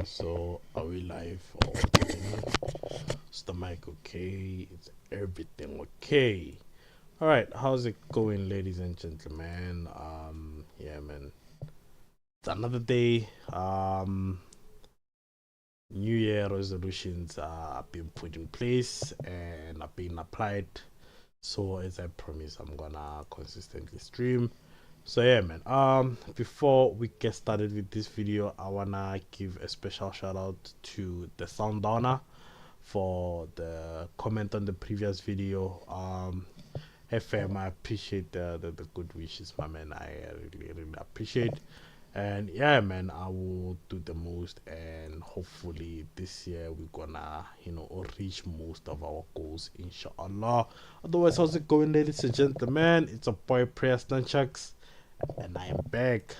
So are we live or is the mic okay? Is everything okay? All right, how's it going, ladies and gentlemen? Yeah, man, it's another day. New Year resolutions are being put in place and are being applied. So as I promised, I'm gonna consistently stream. So yeah, man, before we get started with this video, I wanna give a special shout out to the Sundowner for the comment on the previous video. FM, I appreciate the good wishes, my man. I really appreciate. And yeah, man, I will do the most, and hopefully this year we're gonna reach most of our goals, inshallah. Otherwise, how's it going, ladies and gentlemen? It's a boy Prayers Nunchucks, and I am back.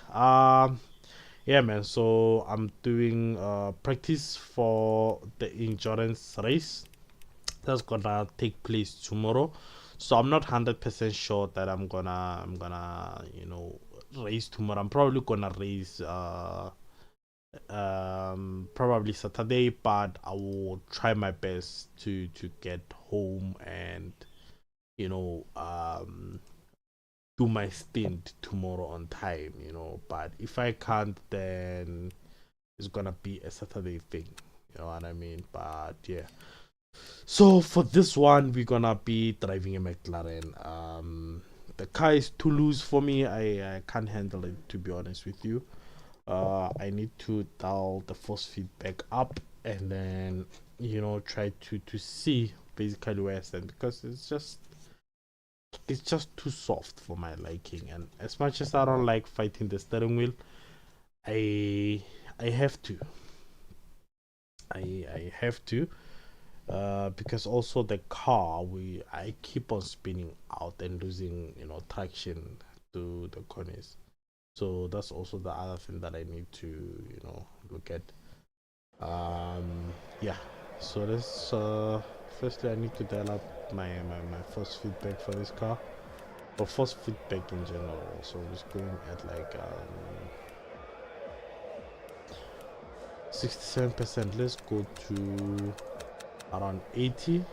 Yeah, man, so I'm doing practice for the endurance race that's gonna take place tomorrow. So I'm not 100% sure that I'm gonna race tomorrow. I'm probably gonna race probably Saturday, but I will try my best to get home and do my stint tomorrow on time, but if I can't, then it's gonna be a Saturday thing, you know what I mean? But yeah, so for this one we're gonna be driving a McLaren. The car is too loose for me. I can't handle it, to be honest with you. I need to dial the force feedback up and then try to see basically where I stand, because it's just too soft for my liking. And as much as I don't like fighting the steering wheel, I have to. I have to, because also the car, I keep on spinning out and losing traction to the corners. So that's also the other thing that I need to look at. Yeah, so this firstly I need to dial up my force feedback for this car, or force feedback in general. So I'm just going at like 67%. Let's go to around 80.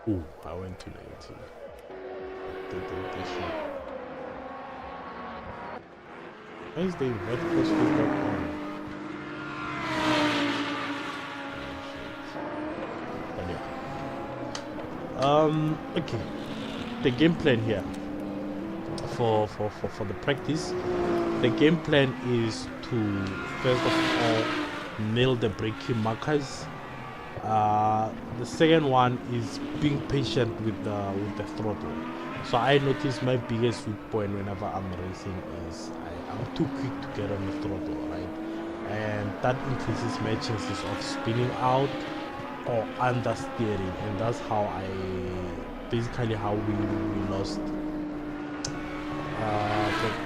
Ooh, I went to 90. Why is the vertical feedback on? Okay, the game plan here for the practice, the game plan is to first of all nail the braking markers. The second one is being patient with the throttle. So I notice my biggest weak point whenever I'm racing is I'm too quick to get on the throttle, right? And that increases my chances of spinning out or understeering, and that's how basically how we lost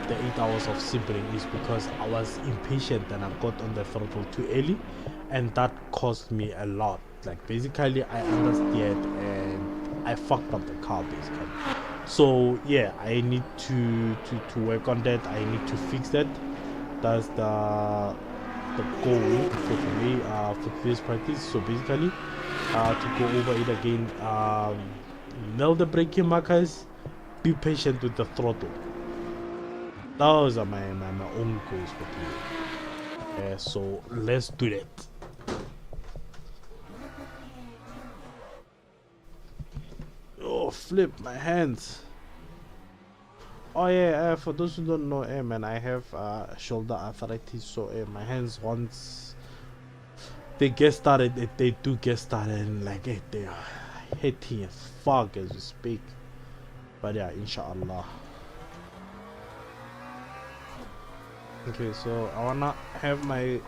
the 8 hours of Sebring, is because I was impatient and I got on the throttle too early, and that cost me a lot. Like basically I understeered and I fucked up the car basically. So yeah, I need to work on that. I need to fix that. That's the goal for me for this practice. So basically to go over it again, nail the braking markers, be patient with the throttle. Those are my own goals for today. So let's do that. Oh, flip my hands. Oh yeah, for those who don't know, man, I have shoulder arthritis. So my hands, once they get started, they do get started, and like they are hitting as fuck as we speak. But yeah, inshallah. Okay, so I wanna have my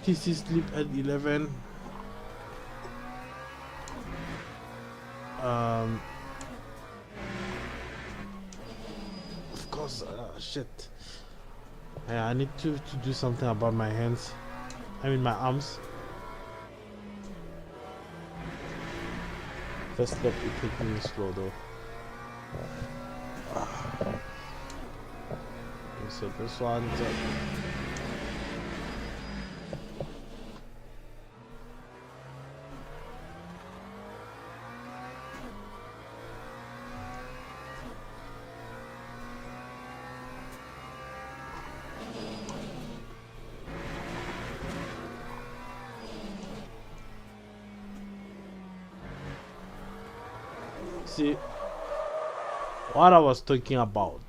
TC sleep at 11. Of course, shit. Yeah, I need to do something about my hands. I mean my arms. First step, it taking me slow though. so this one's see what I was talking about.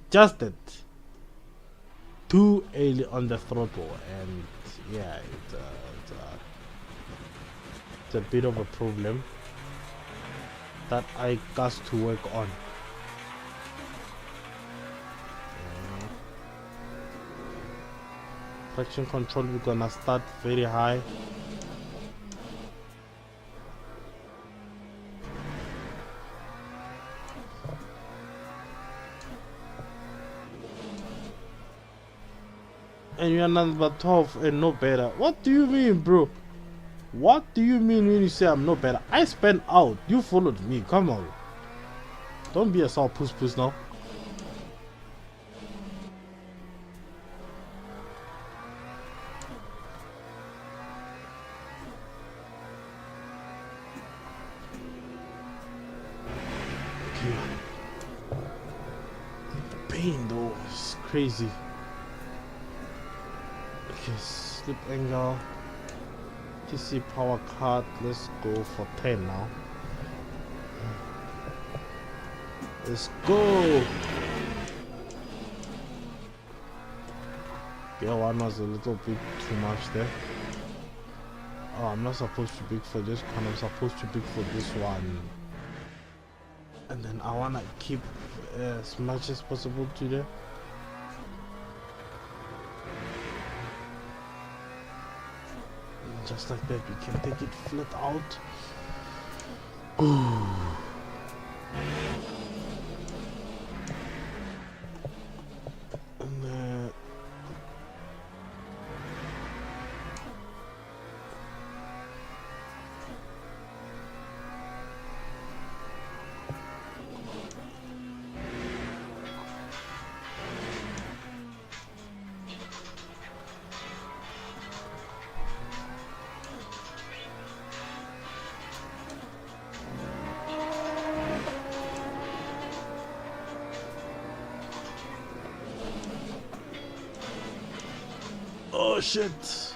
Just that too early on the throttle, and yeah, it's a bit of a problem that I got to work on. Traction control, we're gonna start very high. And you're number 12 and no better. What do you mean, bro? What do you mean when you say I'm no better? I spent out. You followed me. Come on. Don't be a sour puss now. Okay. The pain though is crazy. Okay, slip angle, TC power card, let's go for 10 now. Let's go! Yeah, one was a little bit too much there. Oh, I'm not supposed to big for this one, I'm supposed to big for this one. And then I wanna keep as much as possible to there. Just like that, we can take it flat out. Ooh. And oh shit.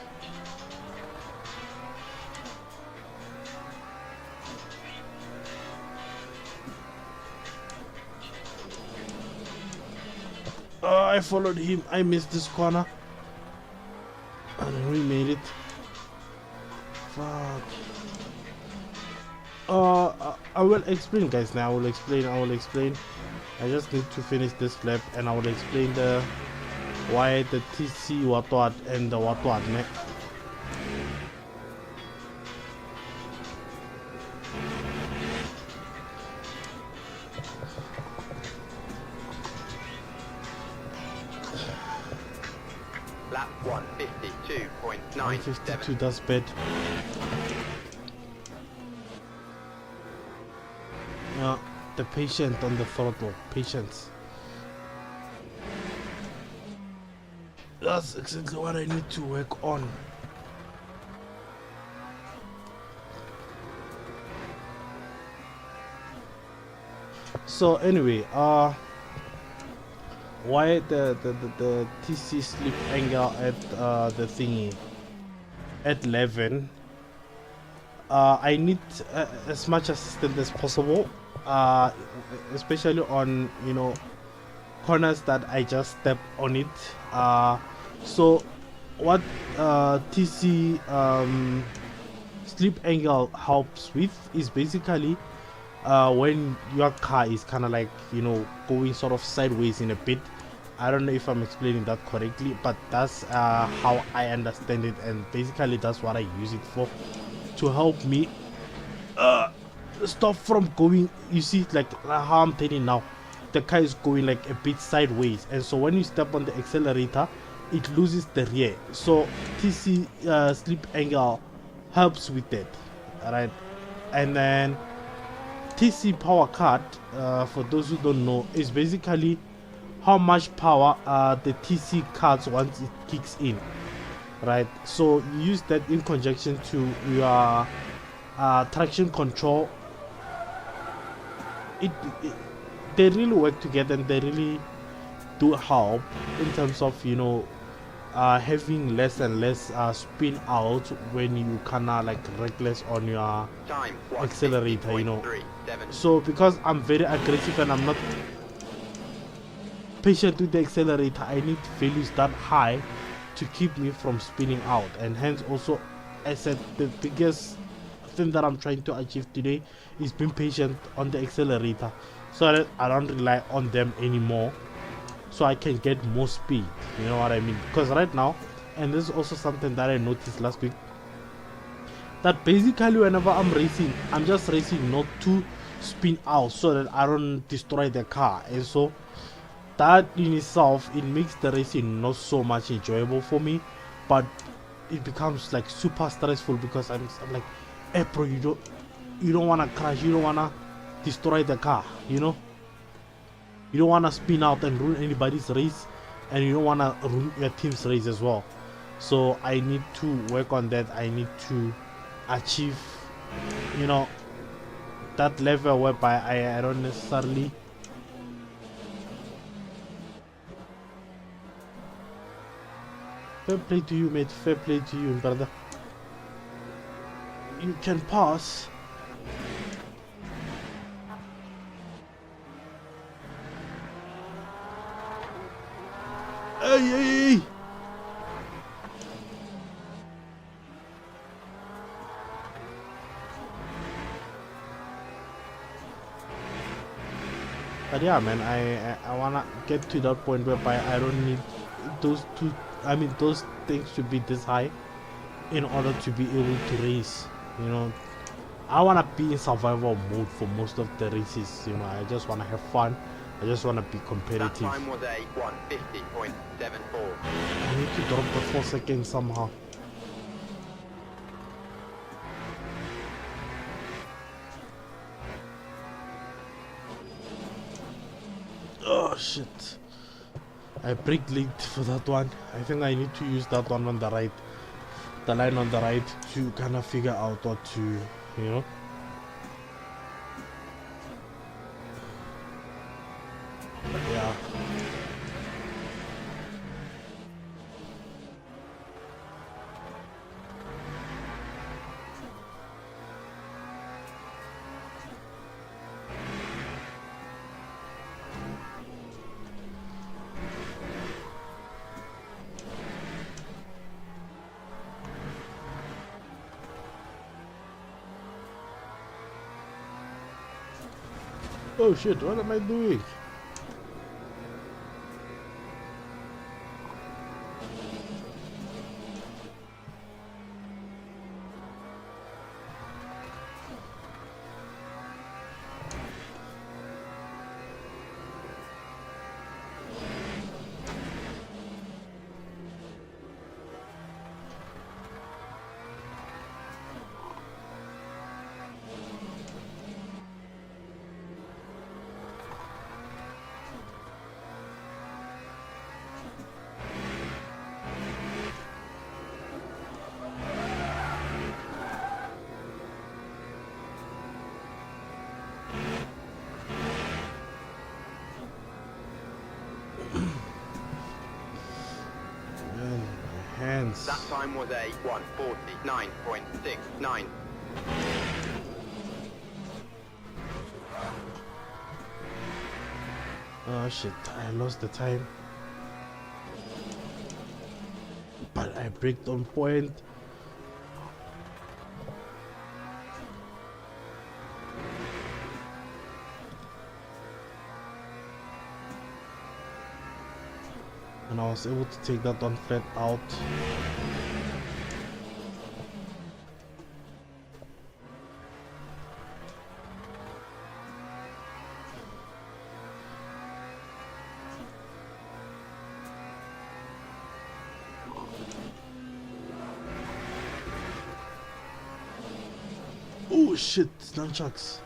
Oh, I followed him. I missed this corner. And we made it. Fuck. I will explain, guys. Now I will explain. I just need to finish this lap and I will explain the why the TC what and the what ne? Lap 152.9. 152, that's bad. Yeah, the patient on the throttle, patience. That's exactly what I need to work on. So anyway, why the TC slip angle at the thingy at 11? I need as much assistance as possible, especially on, you know, corners that I just step on it. So what TC slip angle helps with is basically when your car is kind of like, you know, going sort of sideways in a bit. I don't know if I'm explaining that correctly, but that's how I understand it, and basically that's what I use it for, to help me stop from going. You see, like how I'm turning now, the car is going like a bit sideways, and so when you step on the accelerator it loses the rear. So TC slip angle helps with that, alright? And then TC power cut, for those who don't know, is basically how much power the TC cards once it kicks in, right? So you use that in conjunction to your traction control. It they really work together, and they really do help in terms of, you know, having less and less spin out when you kinda like reckless on your accelerator, you know. So because I'm very aggressive and I'm not patient with the accelerator, I need values that high to keep me from spinning out. And hence also, I said the biggest thing that I'm trying to achieve today is being patient on the accelerator, so that I don't rely on them anymore, so I can get more speed, you know what I mean? Because right now, and this is also something that I noticed last week, that basically whenever I'm racing, I'm just racing not to spin out so that I don't destroy the car. And so that in itself, it makes the racing not so much enjoyable for me, but it becomes like super stressful, because I'm like, hey bro, you don't want to crash, you don't want to destroy the car, you know, you don't want to spin out and ruin anybody's race, and you don't want to ruin your team's race as well. So I need to work on that. I need to achieve, you know, that level whereby I don't necessarily fair play to you, mate. Fair play to you, brother. You can pass. Hey, hey, hey. But yeah, man, I wanna get to that point whereby I don't need those two. I mean, those things should be this high in order to be able to race. You know, I wanna be in survival mode for most of the races. You know, I just wanna have fun. I just wanna be competitive. That time was a 150.74. I need to drop the 4 seconds somehow. Oh shit, I braked late for that one. I think I need to use that one on the right, the line on the right, to kind of figure out what to, you know. But yeah. Oh shit, what am I doing? Hands. That time was a 149.69. Oh shit, I lost the time. But I braked on point. And I was able to take that one flat out. Oh shit, nunchucks.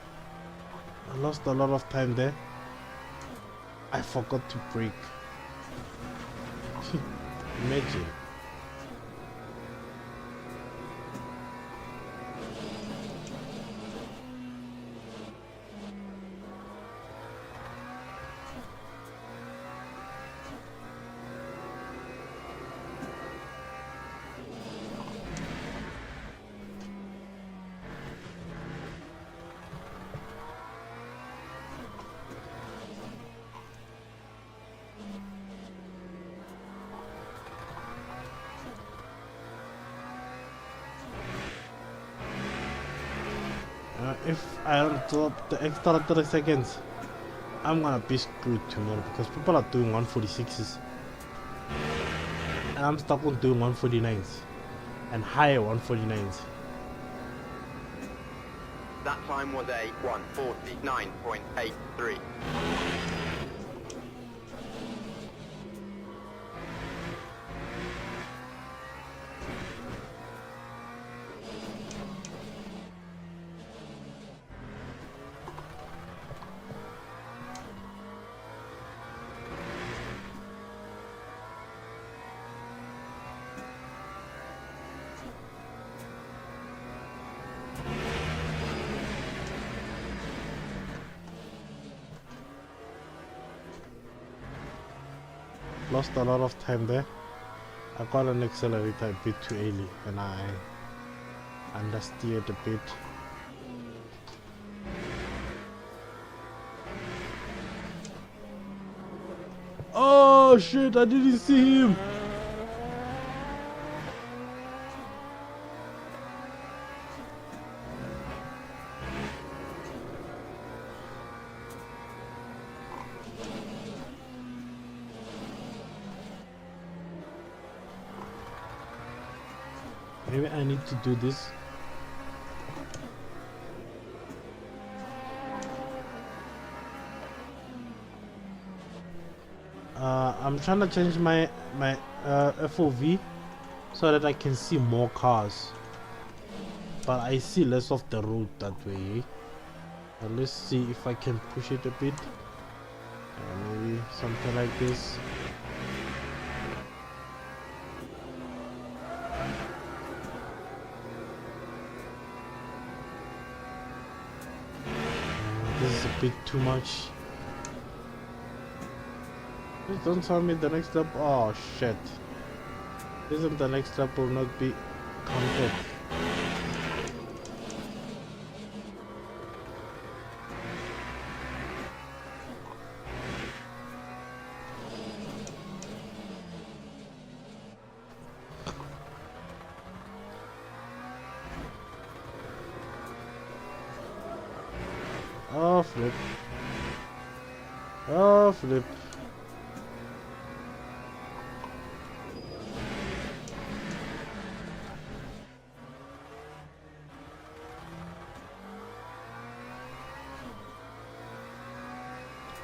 I lost a lot of time there. I forgot to brake. Imagine. If I don't drop the extra 30 seconds, I'm gonna be screwed tomorrow because people are doing 146s and I'm stuck on doing 149s and higher 149s. That time was a 1:49.83. Lost a lot of time there. I got an accelerator a bit too early and I understeered a bit. Oh shit, I didn't see him. Maybe I need to do this. I'm trying to change my FOV so that I can see more cars, but I see less of the road that way. Let's see if I can push it a bit. Maybe something like this. This is a bit too much. Please don't tell me the next lap. Oh shit. Isn't the next lap will not be counted? Oh flip. Oh flip.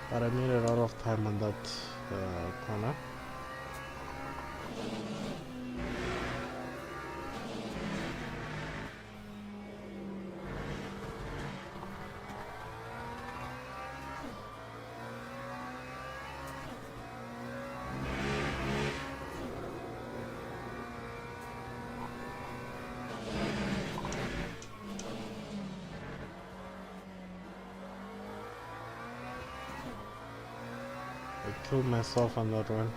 But I made a lot of time on that corner. I killed myself on that one.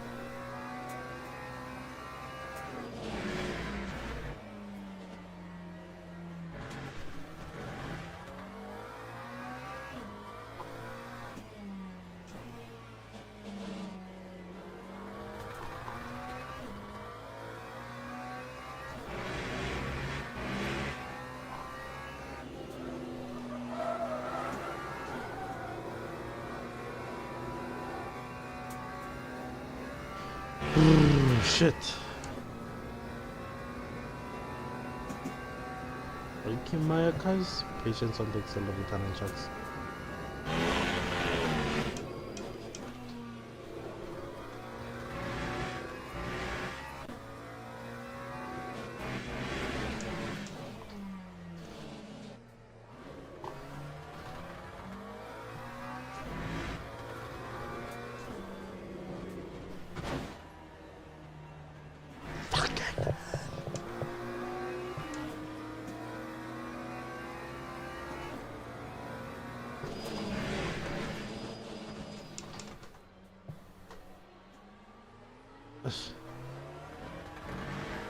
Shit. Breaking my cars. Patience on the accelerator and chucks.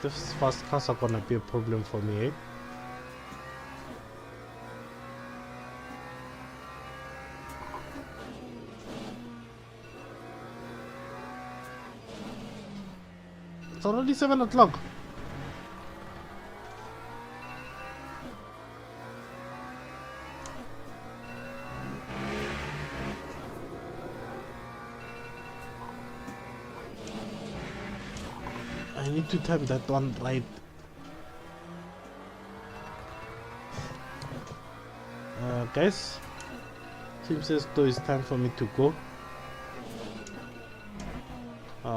This fast cars are gonna be a problem for me, eh? It's already 7 o'clock. I need to time that one right. Guys, Tim says though it's time for me to go.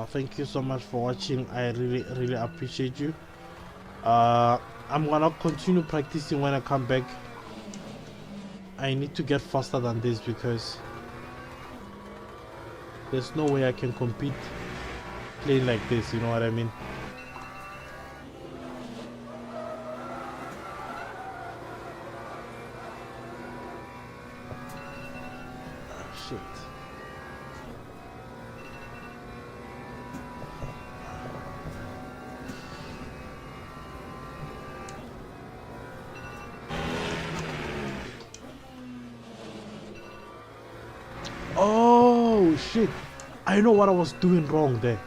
Thank you so much for watching. I really appreciate you. I'm gonna continue practicing when I come back. I need to get faster than this because there's no way I can compete playing like this, you know what I mean? Shit. Oh shit, I know what I was doing wrong there.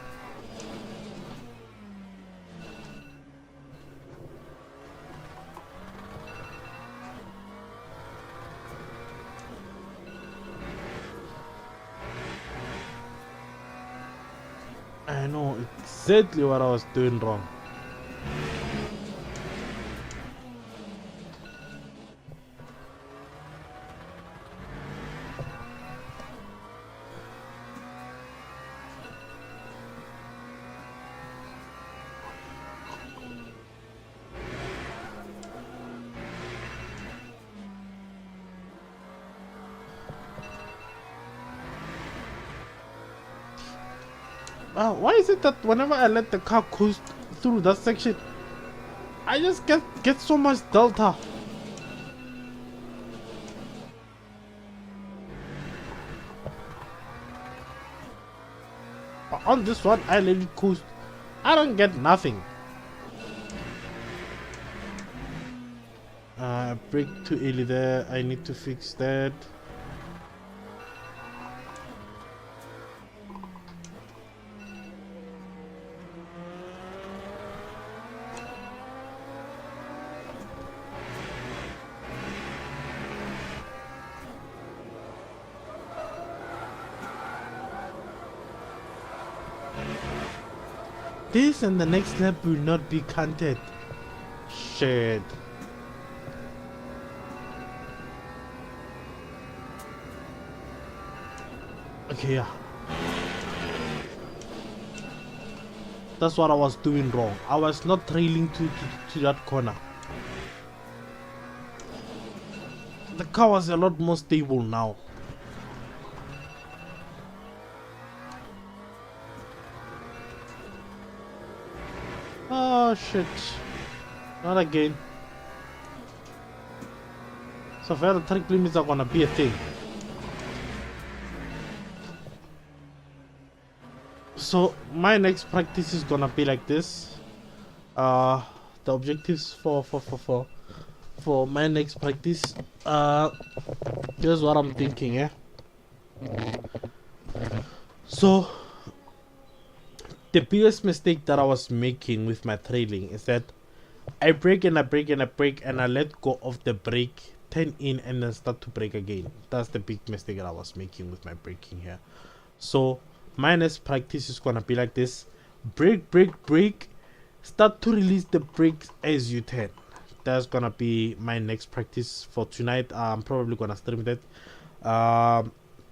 I know exactly what I was doing wrong. Why is it that whenever I let the car coast through that section, I just get so much delta? But on this one, I let it coast. I don't get nothing. Brake too early there. I need to fix that. This and the next lap will not be counted. Shit. Okay, yeah. That's what I was doing wrong. I was not trailing to that corner. The car was a lot more stable now. Oh shit. Not again. So further track limits are gonna be a thing. So my next practice is gonna be like this. The objectives for my next practice. Here's what I'm thinking, eh? So the biggest mistake that I was making with my trailing is that I brake and I brake and I brake and I let go of the brake, turn in and then start to brake again. That's the big mistake that I was making with my braking here. So my next practice is gonna be like this: brake, brake, brake, start to release the brakes as you turn. That's gonna be my next practice for tonight. I'm probably gonna stream that.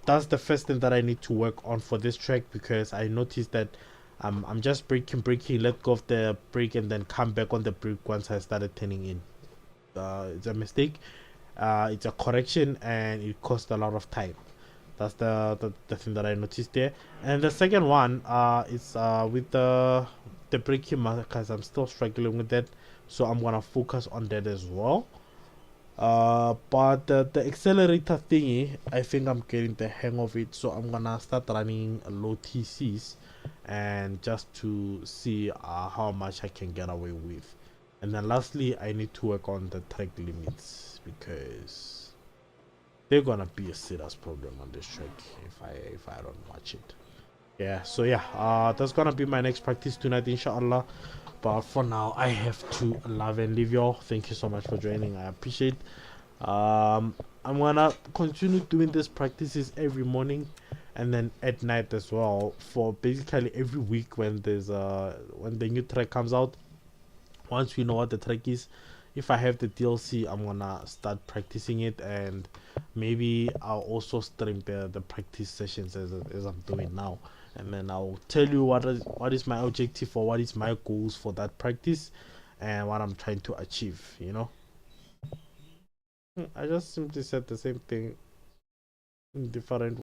That's the first thing that I need to work on for this track, because I noticed that I'm just braking, let go of the brake and then come back on the brake once I started turning in. It's a mistake. It's a correction and it costs a lot of time. That's the thing that I noticed there. And the second one is with the braking markers. I'm still struggling with that, so I'm gonna focus on that as well. But the accelerator thingy, I think I'm getting the hang of it, so I'm gonna start running low TCs and just to see how much I can get away with. And then lastly, I need to work on the track limits because they're gonna be a serious problem on this track if I don't watch it. Yeah, so yeah, that's gonna be my next practice tonight, inshallah. But for now, I have to love and leave y'all. Thank you so much for joining. I appreciate. I'm gonna continue doing these practices every morning and then at night as well, for basically every week when there's when the new track comes out. Once we know what the track is, if I have the DLC, I'm gonna start practicing it, and maybe I'll also stream the practice sessions as I'm doing now, and then I'll tell you what is my objective or what is my goals for that practice and what I'm trying to achieve, you know. I just simply said the same thing in different